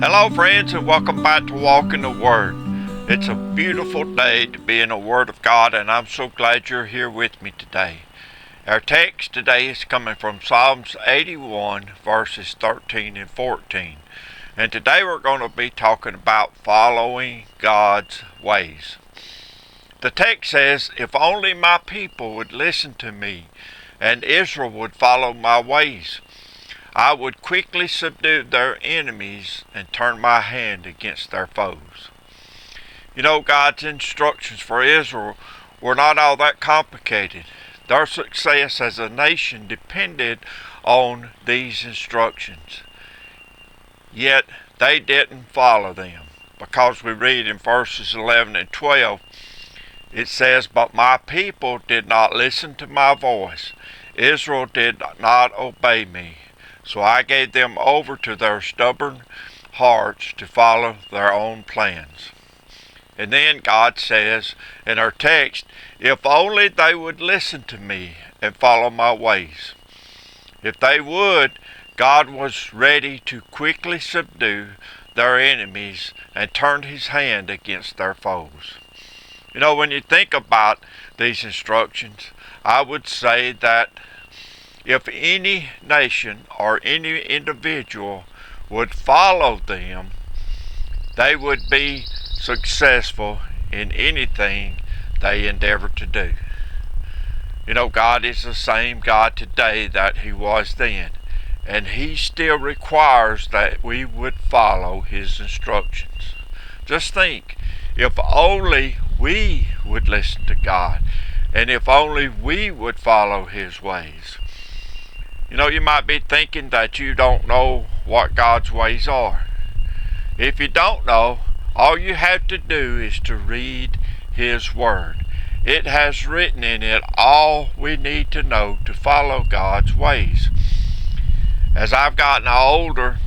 Hello friends, and welcome back to Walk in the Word. It's a beautiful day to be in the Word of God, and I'm so glad you're here with me today. Our text today is coming from Psalms 81 verses 13 and 14. And today we're going to be talking about following God's ways. The text says, "If only my people would listen to me, and Israel would follow my ways, I would quickly subdue their enemies and turn my hand against their foes." You know, God's instructions for Israel were not all that complicated. Their success as a nation depended on these instructions. Yet they didn't follow them, because we read in verses 11 and 12, it says, "But my people did not listen to my voice. Israel did not obey me. So I gave them over to their stubborn hearts to follow their own plans." And then God says in our text, "If only they would listen to me and follow my ways." If they would, God was ready to quickly subdue their enemies and turn his hand against their foes. You know, when you think about these instructions, I would say that if any nation or any individual would follow them, they would be successful in anything they endeavor to do. You know, God is the same God today that he was then, and he still requires that we would follow his instructions. Just think, if only we would listen to God, and if only we would follow his ways. You know, you might be thinking that you don't know what God's ways are. If you don't know, all you have to do is to read his word. It has written in it all we need to know to follow God's ways. As I've gotten older,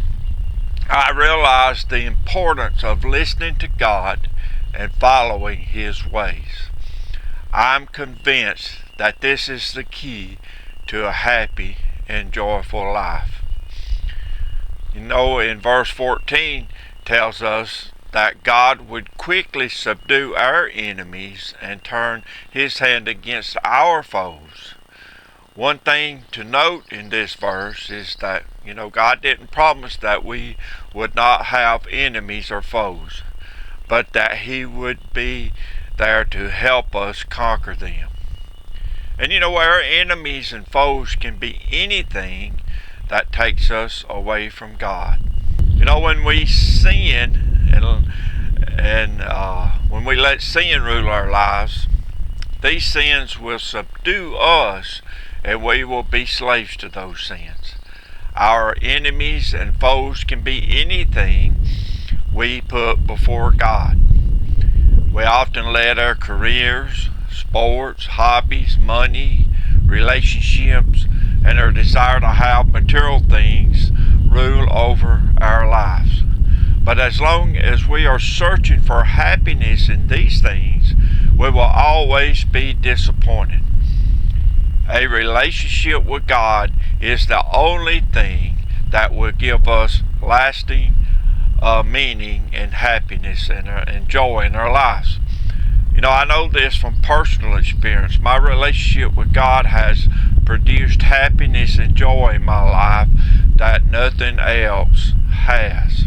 I realized the importance of listening to God and following his ways. I'm convinced that this is the key to a happy and joyful life. You know, in verse 14 tells us that God would quickly subdue our enemies and turn his hand against our foes. One thing to note in this verse is that, you know, God didn't promise that we would not have enemies or foes, but that he would be there to help us conquer them. And you know, our enemies and foes can be anything that takes us away from God. You know, when we sin and when we let sin rule our lives, these sins will subdue us, and we will be slaves to those sins. Our enemies and foes can be anything we put before God. We often let our careers, sports, hobbies, money, relationships, and our desire to have material things rule over our lives. But as long as we are searching for happiness in these things, we will always be disappointed. A relationship with God is the only thing that will give us lasting meaning and happiness and joy in our lives. You know, I know this from personal experience. My relationship with God has produced happiness and joy in my life that nothing else has.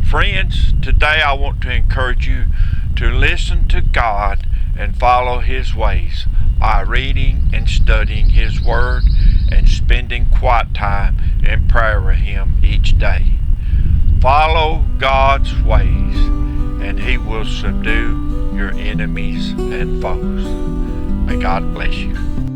Friends, today I want to encourage you to listen to God and follow his ways by reading and studying his word and spending quiet time in prayer with him each day. Follow God's ways, and he will subdue your enemies and foes. May God bless you.